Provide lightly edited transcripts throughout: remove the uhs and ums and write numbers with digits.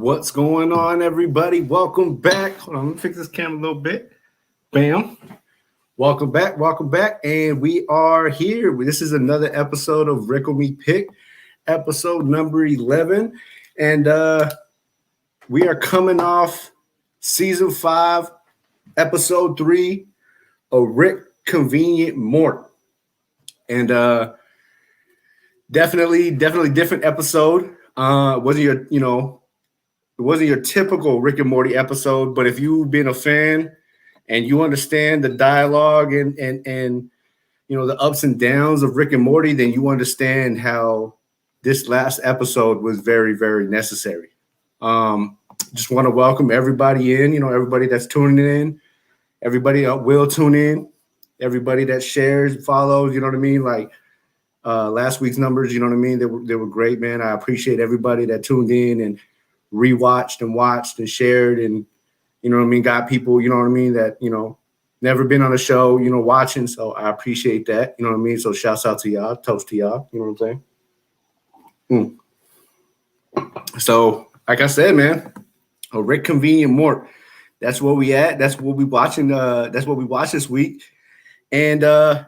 What's going on, everybody? Welcome back. Hold on, let me fix this camera a little bit. Bam. Welcome back. And we are here. This is another episode of Rickle Me Pick, episode number 11. And we are coming off season 5, episode 3, A Rickconvenient Mort. And definitely different episode. It wasn't your typical Rick and Morty episode, but if you've been a fan and you understand the dialogue and the ups and downs of Rick and Morty, then you understand how this last episode was very, very necessary. Just want to welcome everybody in, everybody that's tuning in, everybody that will tune in, everybody that shares, follows, you know what I mean? Like last week's numbers, you know what I mean? They were great, man. I appreciate everybody that tuned in and rewatched and watched and shared and, got people, that, never been on a show, watching. So I appreciate that. You know what I mean? So shouts out to y'all, toast to y'all. You know what I'm saying? So like I said, man, A Rickconvenient Mort. That's where we at. That's what we watching. That's what we watched this week. And it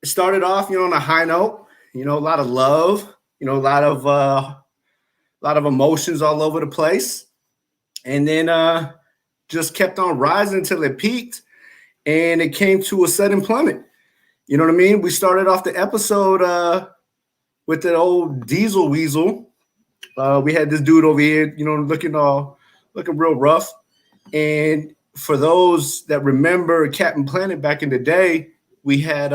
started off, on a high note, a lot of love, a lot of emotions all over the place. And then just kept on rising until it peaked. And it came to a sudden plummet. You know what I mean? We started off the episode with the old diesel weasel. We had this dude over here, looking real rough. And for those that remember Captain Planet back in the day, we had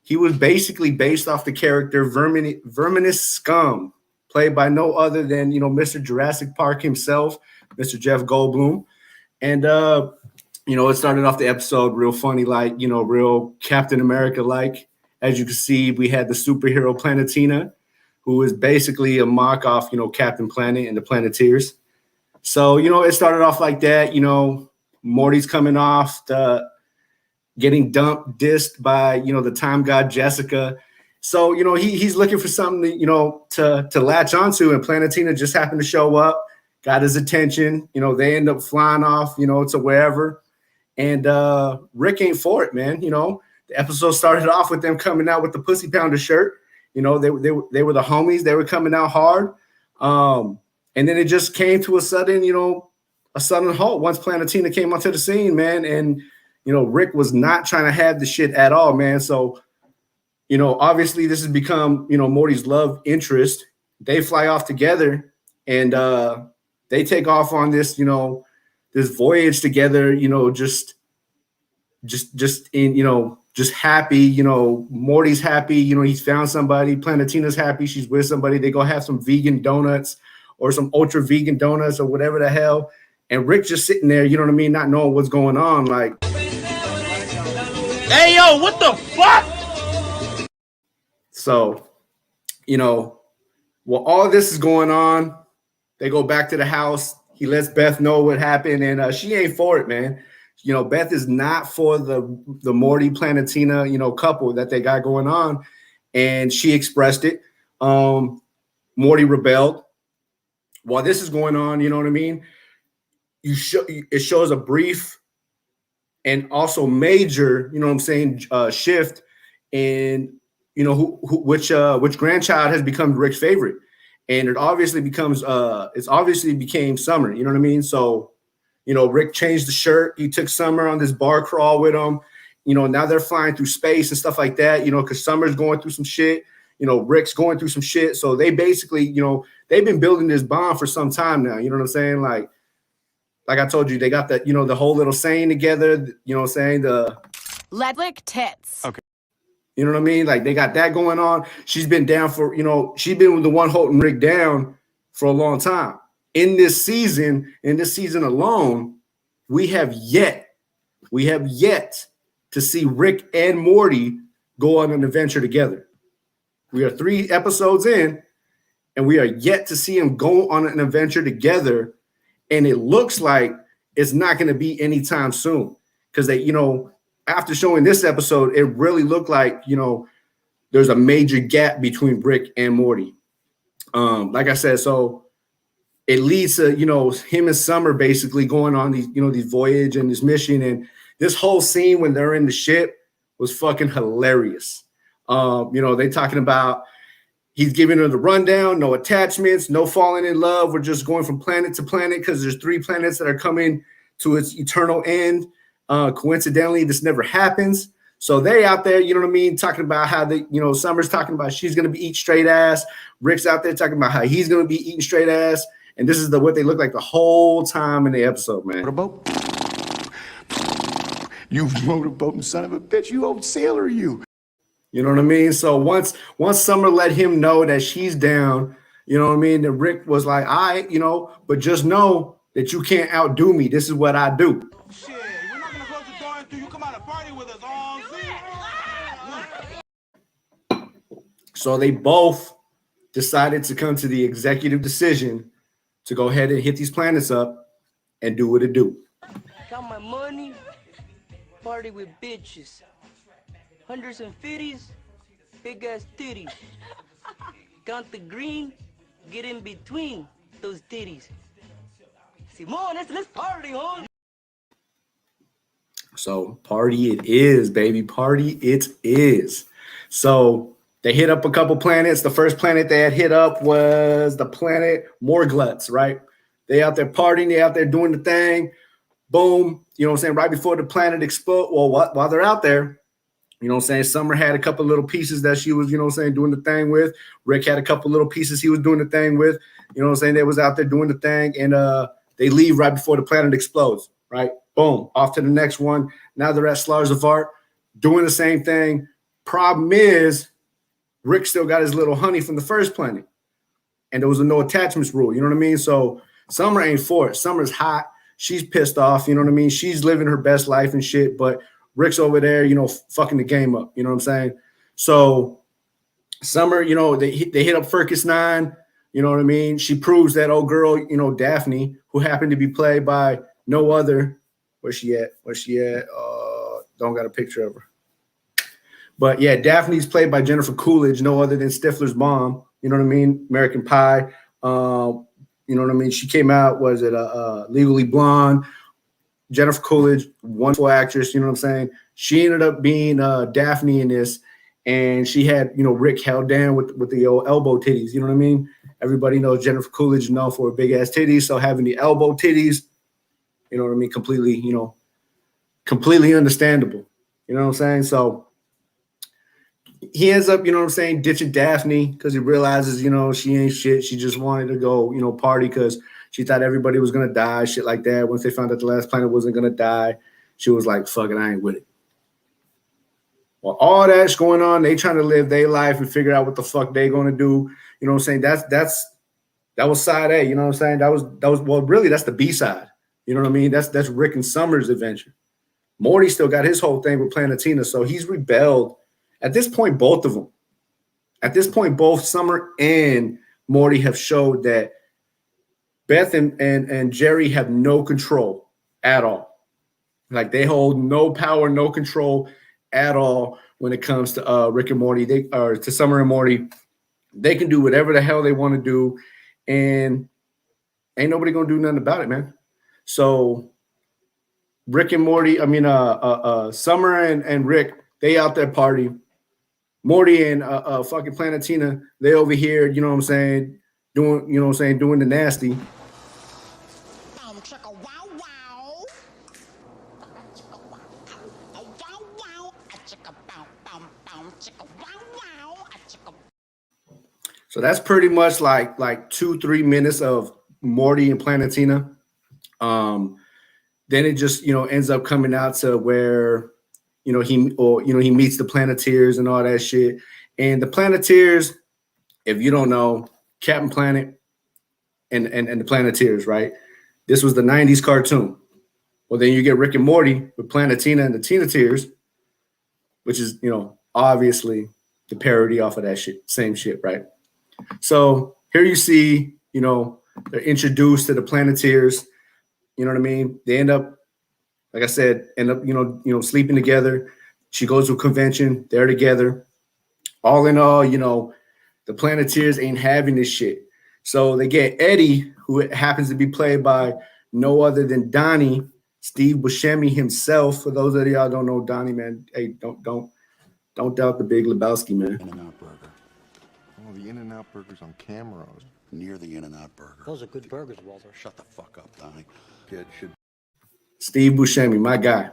he was basically based off the character Verminous Scum, played by no other than, Mr. Jurassic Park himself, Mr. Jeff Goldblum. And, it started off the episode real funny, like, real Captain America-like. As you can see, we had the superhero Planetina, who is basically a mock-off, Captain Planet and the Planeteers. So, it started off like that. Morty's coming off, getting dissed by, the time god Jessica. So, he's looking for something, to latch onto, and Planetina just happened to show up, got his attention. They end up flying off, to wherever. And Rick ain't for it, man. The episode started off with them coming out with the Pussy Pounder shirt. They were the homies. They were coming out hard. And then it just came to a sudden halt once Planetina came onto the scene, man. And, Rick was not trying to have the shit at all, man. So, obviously this has become, Morty's love interest. They fly off together and they take off on this, this voyage together, just happy, Morty's happy, he's found somebody, Planetina's happy, she's with somebody, they go have some vegan donuts or some ultra vegan donuts or whatever the hell. And Rick just sitting there, you know what I mean, not knowing what's going on, like, hey, yo, what the fuck? So, while all this is going on, they go back to the house. He lets Beth know what happened, and she ain't for it, man. Beth is not for the Morty Planetina, couple that they got going on, and she expressed it. Morty rebelled. While this is going on, you know what I mean? It shows a brief and also major, shift in, which grandchild has become Rick's favorite. And it obviously became Summer, you know what I mean? So, Rick changed the shirt. He took Summer on this bar crawl with him. Now they're flying through space and stuff like that, because Summer's going through some shit. Rick's going through some shit. So they basically, they've been building this bond for some time now. You know what I'm saying? Like I told you, they got the, the whole little saying together, you know what I'm saying? The Ledwick tits. Okay. You know what I mean? Like they got that going on. She's been down for, she's been the one holding Rick down for a long time. In this season alone, we have yet to see Rick and Morty go on an adventure together. We are 3 episodes in, and we are yet to see them go on an adventure together. And it looks like it's not going to be anytime soon because they, after showing this episode, it really looked like, there's a major gap between Rick and Morty. Like I said, so it leads to, him and Summer basically going on these voyage and this mission. And this whole scene when they're in the ship was fucking hilarious. They talking about he's giving her the rundown, no attachments, no falling in love. We're just going from planet to planet because there's 3 planets that are coming to its eternal end. Coincidentally, this never happens. So they out there, talking about how Summer's talking about she's going to be eating straight ass. Rick's out there talking about how he's going to be eating straight ass. And this is what they look like the whole time in the episode, man. Motorboat? You motorboating son of a bitch. You old sailor, you. You know what I mean? So once Summer let him know that she's down, then Rick was like, all right, but just know that you can't outdo me. This is what I do. Shit, we're not gonna close the door until you come out and party with us all. So they both decided to come to the executive decision to go ahead and hit these planets up and do what it do. Count my money, party with bitches. 150s, big ass titties. Count the green, get in between those titties. Simone, let's party, hon. So party it is, baby. Party it is. So they hit up a couple planets. The first planet they had hit up was the planet Morgluts, right? They out there partying. They out there doing the thing. Boom. Right before the planet explode. Well, while they're out there, Summer had a couple little pieces that she was, doing the thing with. Rick had a couple little pieces he was doing the thing with. They was out there doing the thing. And they leave right before the planet explodes, right? Boom. Off to the next one. Now they're at Slars of Art doing the same thing. Problem is, Rick still got his little honey from the first planet. And there was a no attachments rule. You know what I mean? So Summer ain't for it. Summer's hot. She's pissed off. You know what I mean? She's living her best life and shit. But Rick's over there, fucking the game up. You know what I'm saying? So Summer, they hit up Firkus 9. You know what I mean? She proves that old girl, Daphne, who happened to be played by no other. Where's she at? Don't got a picture of her. But yeah, Daphne's played by Jennifer Coolidge, no other than Stifler's mom. You know what I mean? American Pie. You know what I mean? She came out, Legally Blonde. Jennifer Coolidge, wonderful actress. You know what I'm saying? She ended up being Daphne in this, and she had, Rick held down with the old elbow titties. You know what I mean? Everybody knows Jennifer Coolidge is known for big ass titties, so having the elbow titties, you know what I mean? Completely understandable. You know what I'm saying? So he ends up, ditching Daphne because he realizes, she ain't shit. She just wanted to go, party because she thought everybody was going to die, shit like that. Once they found out the last planet wasn't going to die, she was like, fuck it, I ain't with it. Well, all that's going on. They trying to live their life and figure out what the fuck they going to do. You know what I'm saying? That was side A. You know what I'm saying? That was well, really, that's the B side. You know what I mean? That's Rick and Summer's adventure. Morty still got his whole thing with Planetina, so he's rebelled. At this point, both of them. At this point, both Summer and Morty have showed that Beth and Jerry have no control at all. Like they hold no power, no control at all when it comes to Rick and Morty. To Summer and Morty, they can do whatever the hell they want to do, and ain't nobody gonna do nothing about it, man. So Rick and Morty, Summer and Rick, they out there party. Morty and fucking Planetina, they over here, you know what I'm saying, doing the nasty. So that's pretty much like 2-3 minutes of Morty and Planetina. Then it just, ends up coming out to where, he meets the Planeteers and all that shit. And the Planeteers, if you don't know, Captain Planet and the Planeteers, right? This was the 90s cartoon. Well, then you get Rick and Morty with Planetina and the Teenateers, which is, obviously the parody off of that shit, same shit, right? So here you see, they're introduced to the Planeteers. You know what I mean? They end up, like I said, sleeping together. She goes to a convention. They're together. All in all, the Planeteers ain't having this shit. So they get Eddie, who happens to be played by no other than Donnie, Steve Buscemi himself. For those of y'all don't know Donnie, man, hey, don't doubt the Big Lebowski, man. In-N-Out Burger. Oh, the In-N-Out Burger's on camera. Near the In-N-Out Burger. Those are good burgers, Walter. Shut the fuck up, Donnie. Kid should. Steve Buscemi, my guy.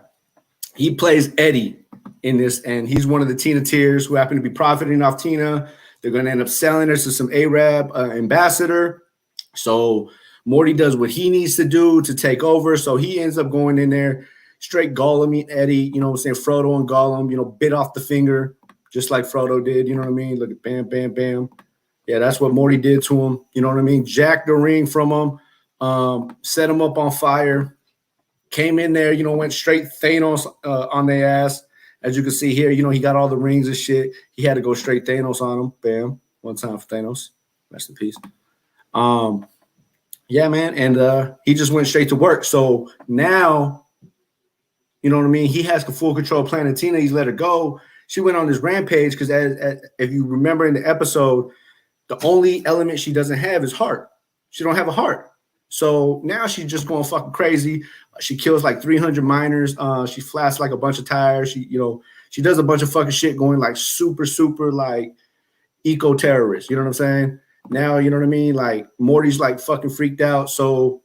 He plays Eddie in this, and he's one of the Tina Tears who happen to be profiting off Tina. They're going to end up selling her to some Arab ambassador. So Morty does what he needs to do to take over. So he ends up going in there, straight Gollum Eddie, you know what I'm saying? Frodo and Gollum, you know, bit off the finger, just like Frodo did, you know what I mean? Look at bam, bam, bam. Yeah, that's what Morty did to him, you know what I mean? Jacked the ring from him, set him up on fire, came in there, you know, went straight Thanos on their ass. As you can see here, you know, he got all the rings and shit. He had to go straight Thanos on him. Bam. One time for Thanos. Rest in peace. Yeah, man. And he just went straight to work. So now, you know what I mean? He has full control of Planet Tina. He's let her go. She went on this rampage because if you remember in the episode, the only element she doesn't have is heart. She don't have a heart. So now she's just going fucking crazy. She kills like 300 miners. She flashes like a bunch of tires. She does a bunch of fucking shit going like super, super like eco-terrorist. You know what I'm saying? Now, you know what I mean? Like Morty's like fucking freaked out. So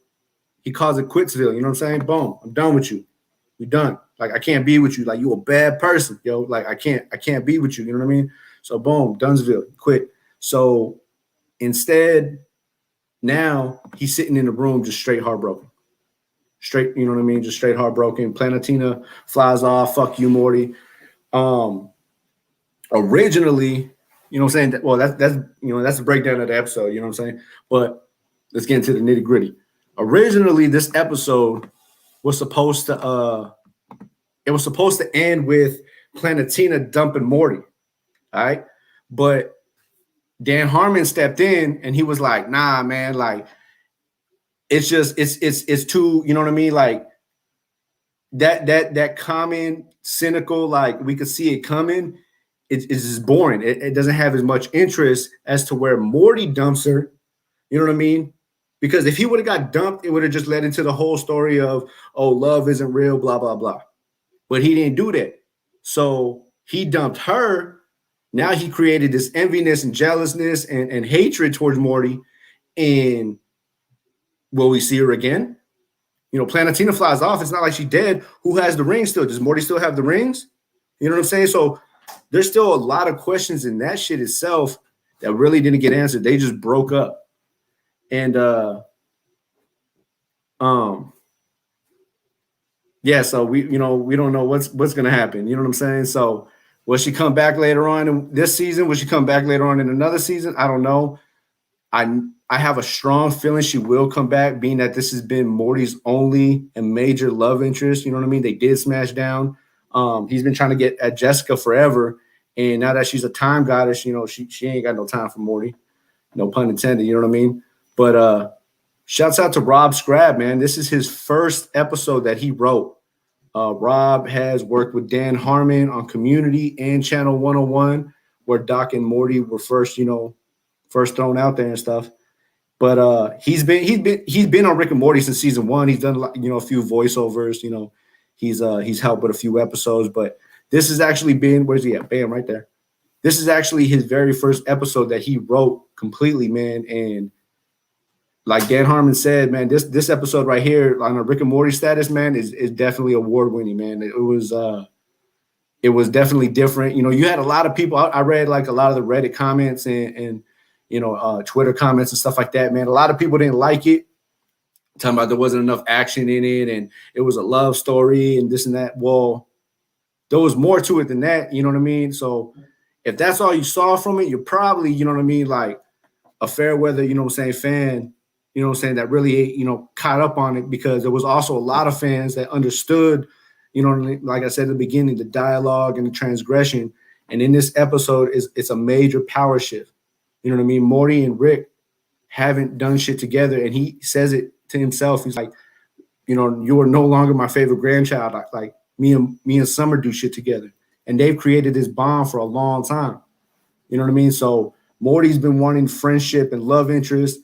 he calls it Quitsville. You know what I'm saying? Boom. I'm done with you. We done. Like, I can't be with you. Like, you a bad person, yo. Like, I can't be with you. You know what I mean? So boom, Dunsville, quit. So instead, now he's sitting in the room just straight heartbroken. Straight, you know what I mean? Just straight heartbroken. Planet Tina flies off. Fuck you, Morty. Originally, you know what I'm saying? Well, that's the breakdown of the episode, you know what I'm saying? But let's get into the nitty-gritty. Originally, this episode was supposed to end with Planet Tina dumping Morty. All right. But Dan Harmon stepped in and he was like, nah, man, like it's too, you know what I mean? Like that common, cynical, like we could see it coming. It's just boring. It doesn't have as much interest as to where Morty dumps her. You know what I mean? Because if he would have got dumped, it would have just led into the whole story of, oh, love isn't real, blah, blah, blah. But he didn't do that. So he dumped her. Now he created this enviness and jealousness and hatred towards Morty. And will we see her again? You know, Planet Tina flies off. It's not like she's dead. Who has the rings still? Does Morty still have the rings? You know what I'm saying? So there's still a lot of questions in that shit itself that really didn't get answered. They just broke up. And yeah, so we don't know what's gonna happen. You know what I'm saying? So will she come back later on in this season? Will she come back later on in another season? I don't know. I have a strong feeling she will come back, being that this has been Morty's only and major love interest. You know what I mean? They did smash down. He's been trying to get at Jessica forever, and now that she's a time goddess, you know, she ain't got no time for Morty. No pun intended. You know what I mean? But shouts out to Rob Scrab, man. This is his first episode that he wrote. Rob has worked with Dan Harmon on Community and Channel 101, where Doc and Morty were first thrown out there and stuff. But he's been on Rick and Morty since season 1. He's done a few voiceovers. You know, he's helped with a few episodes. But this has actually been, where's he at? Bam, right there. This is actually his very first episode that he wrote completely, man. And like Dan Harmon said, man, this episode right here on a Rick and Morty status, man, is definitely award winning, man. It was definitely different. You know, you had a lot of people. I read like a lot of the Reddit comments and Twitter comments and stuff like that, man. A lot of people didn't like it, talking about there wasn't enough action in it and it was a love story and this and that. Well, there was more to it than that. You know what I mean? So if that's all you saw from it, you're probably, you know what I mean, like a fair weather, you know what I'm saying, fan. You know what I'm saying, that really, caught up on it, because there was also a lot of fans that understood, like I said at the beginning, the dialogue and the transgression. And in this episode, it's a major power shift. You know what I mean? Morty and Rick haven't done shit together. And he says it to himself. He's like, you are no longer my favorite grandchild. Like me and Summer do shit together. And they've created this bond for a long time. You know what I mean? So Morty's been wanting friendship and love interest.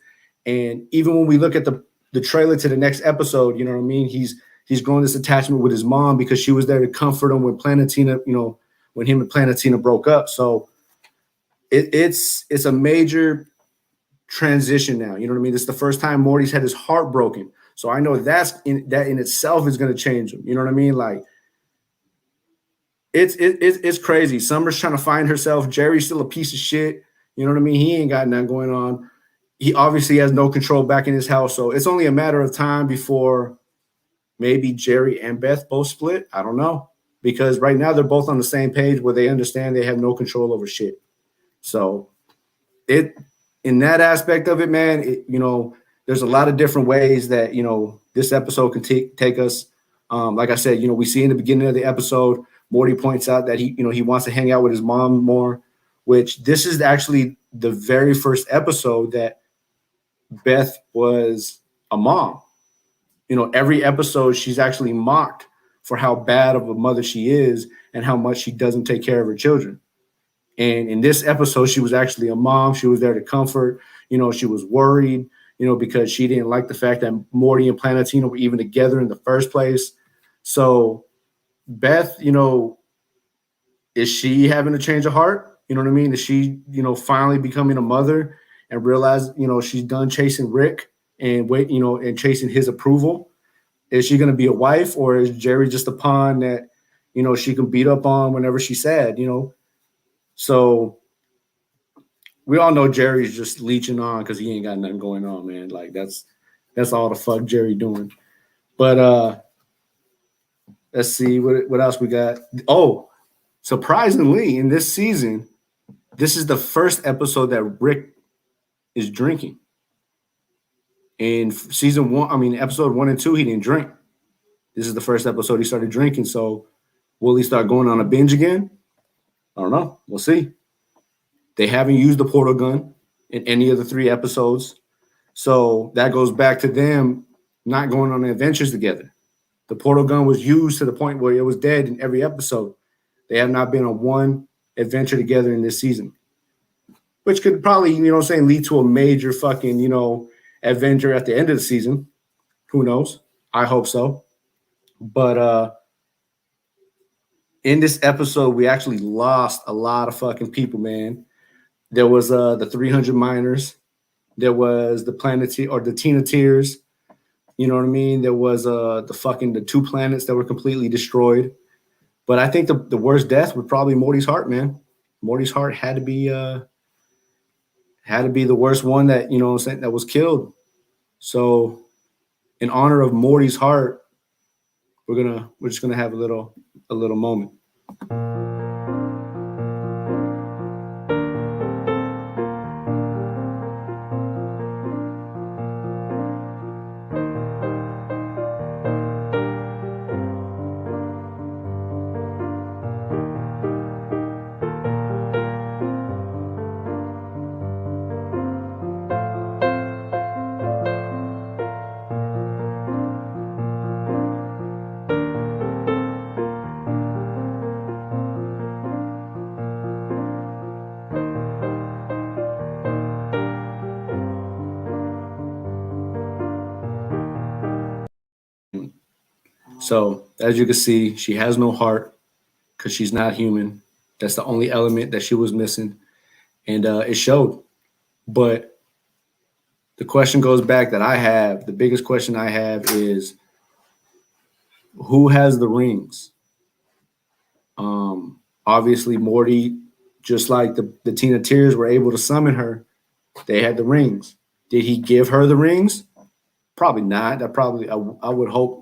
And even when we look at the trailer to the next episode, you know what I mean? He's growing this attachment with his mom because she was there to comfort him when Planetina, you know, when him and Planetina broke up. So it's a major transition now. You know what I mean? This is the first time Morty's had his heart broken. So I know that in itself is going to change him. You know what I mean? Like it's crazy. Summer's trying to find herself. Jerry's still a piece of shit. You know what I mean? He ain't got nothing going on. He obviously has no control back in his house. So it's only a matter of time before maybe Jerry and Beth both split. I don't know. Because right now they're both on the same page where they understand they have no control over shit. So in that aspect of it, man, you know, there's a lot of different ways that, you know, this episode can take us. Like I said, you know, we see in the beginning of the episode, Morty points out that he wants to hang out with his mom more, which this is actually the very first episode that Beth was a mom. You know, every episode she's actually mocked for how bad of a mother she is and how much she doesn't take care of her children. And in this episode, she was actually a mom. She was there to comfort. You know, she was worried, you know, because she didn't like the fact that Morty and Planetina were even together in the first place. So Beth, you know, is she having a change of heart? You know what I mean? Is she, you know, finally becoming a mother and realize, you know, she's done chasing Rick and and chasing his approval? Is she going to be a wife, or is Jerry just a pawn that, you know, she can beat up on whenever she's sad, you know? So we all know Jerry's just leeching on because he ain't got nothing going on, man. Like that's all the fuck Jerry doing. But let's see what else we got. Oh, surprisingly, in this season, this is the first episode that Rick is drinking. In season 1, I mean, episode 1 and 2, he didn't drink. This is the first episode he started drinking. So will he start going on a binge again? I don't know. We'll see. They haven't used the portal gun in any of the 3 episodes. So that goes back to them not going on adventures together. The portal gun was used to the point where it was dead in every episode. They have not been on one adventure together in this season, which could probably, you know what I'm saying, lead to a major fucking, you know, adventure at the end of the season. Who knows? I hope so. But in this episode, we actually lost a lot of fucking people, man. There was the 300 miners. There was the Tina Tears. You know what I mean? There was the 2 planets that were completely destroyed. But I think the worst death was probably Morty's heart, man. Morty's heart had to be the worst one that, you know what I'm saying, that was killed. So in honor of Morty's heart, we're just gonna have a little moment. So as you can see, she has no heart because she's not human. That's the only element that she was missing, and it showed. But the question goes back that I have. The biggest question I have is, who has the rings? Obviously, Morty, just like the Tina Tears were able to summon her, they had the rings. Did he give her the rings? Probably not. I would hope.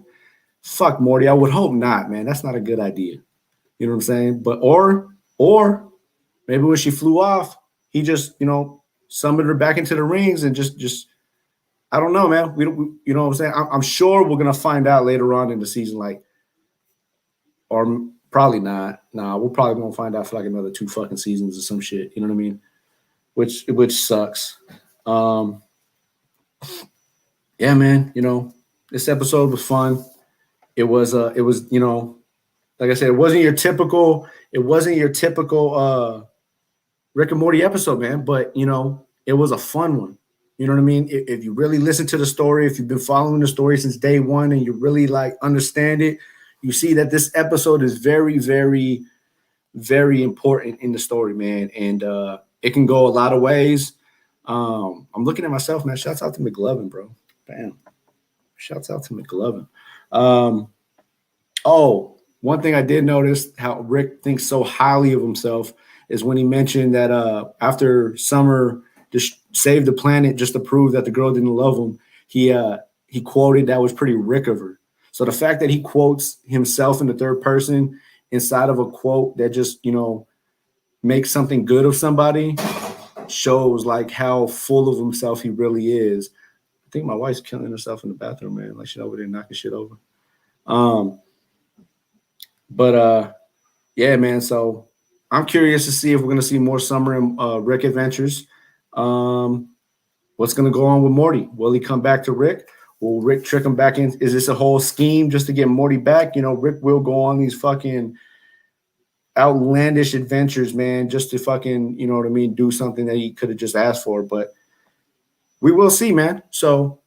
Fuck Morty. I would hope not, man. That's not a good idea. You know what I'm saying? But or maybe when she flew off, he just, you know, summoned her back into the rings and just I don't know, man. We you know what I'm saying? I'm sure we're gonna find out later on in the season, like, or probably not. Nah, we're probably gonna find out for like another 2 fucking seasons or some shit. You know what I mean? Which sucks. Yeah, man. You know, this episode was fun. It was, you know, like I said, it wasn't your typical Rick and Morty episode, man. But, you know, it was a fun one. You know what I mean? If you really listen to the story, if you've been following the story since day one and you really like understand it, you see that this episode is very, very, very important in the story, man. And it can go a lot of ways. I'm looking at myself, man. Shouts out to McLovin, bro. Bam. Shouts out to McLovin. One thing I did notice how Rick thinks so highly of himself is when he mentioned that after Summer just saved the planet just to prove that the girl didn't love him, he quoted that was pretty Rick of her. So the fact that he quotes himself in the third person inside of a quote that just, you know, makes something good of somebody shows like how full of himself he really is. I think my wife's killing herself in the bathroom, man. Like she's over there knocking shit over. Yeah, man. So I'm curious to see if we're gonna see more Summer and Rick adventures. What's gonna go on with Morty? Will he come back to Rick? Will Rick trick him back in? Is this a whole scheme just to get Morty back? You know, Rick will go on these fucking outlandish adventures, man, just to fucking, you know what I mean, do something that he could have just asked for. But we will see, man. So,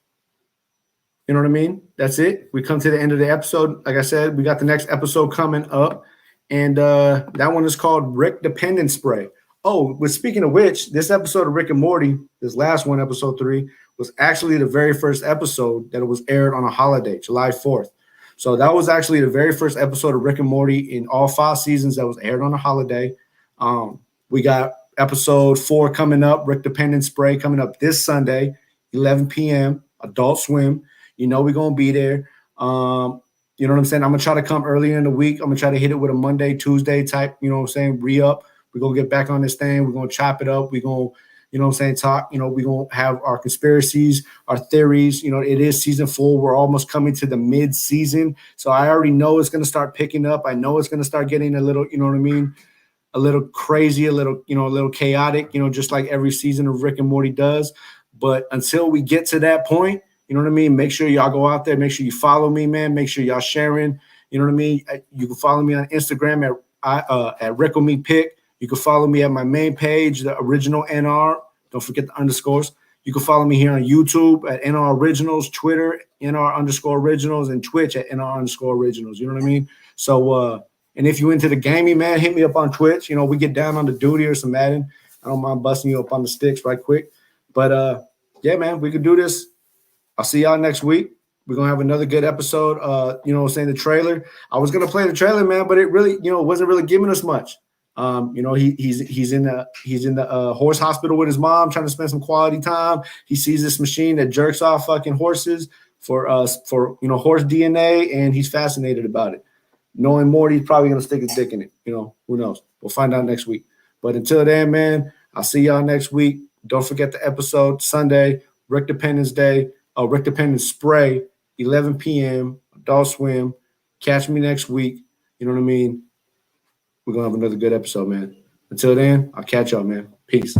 you know what I mean? That's it. We come to the end of the episode. Like I said, we got the next episode coming up. And that one is called Rick Dependent Spray. Oh, but speaking of which, this episode of Rick and Morty, this last one, episode 3, was actually the very first episode that it was aired on a holiday, July 4th. So that was actually the very first episode of Rick and Morty in all 5 seasons that was aired on a holiday. We got episode 4 coming up, Rick Dependent Spray, coming up this Sunday, 11 p.m., Adult Swim. You know we're going to be there. You know what I'm saying? I'm going to try to come earlier in the week. I'm going to try to hit it with a Monday, Tuesday type, you know what I'm saying, re-up. We're going to get back on this thing. We're going to chop it up. We're going to, you know what I'm saying, talk. You know, we're going to have our conspiracies, our theories. You know, it is season 4. We're almost coming to the mid-season. So I already know it's going to start picking up. I know it's going to start getting a little, you know what I mean, a little crazy, a little, you know, a little chaotic, you know, just like every season of Rick and Morty does. But until we get to that point, you know what I mean? Make sure y'all go out there. Make sure you follow me, man. Make sure y'all sharing. You know what I mean? You can follow me on Instagram at Rickle Me Pick. You can follow me at my main page, the original NR. Don't forget the underscores. You can follow me here on YouTube at NR Originals, Twitter, NR_Originals, and Twitch at NR_Originals. You know what I mean? So, and if you into the gaming, man, hit me up on Twitch. You know, we get down on the duty or some Madden. I don't mind busting you up on the sticks right quick. But, yeah, man, we can do this. I'll see y'all next week. We're going to have another good episode. You know what I'm saying, the trailer. I was going to play the trailer, man, but it really, you know, wasn't really giving us much. You know, he's in the horse hospital with his mom, trying to spend some quality time. He sees this machine that jerks off fucking horses for you know, horse DNA, and he's fascinated about it. Knowing Morty, he's probably going to stick his dick in it. You know, who knows? We'll find out next week. But until then, man, I'll see y'all next week. Don't forget the episode Sunday, Rick Dependence Day. Rick Dependence Spray, 11 p.m., Adult Swim. Catch me next week. You know what I mean? We're going to have another good episode, man. Until then, I'll catch y'all, man. Peace.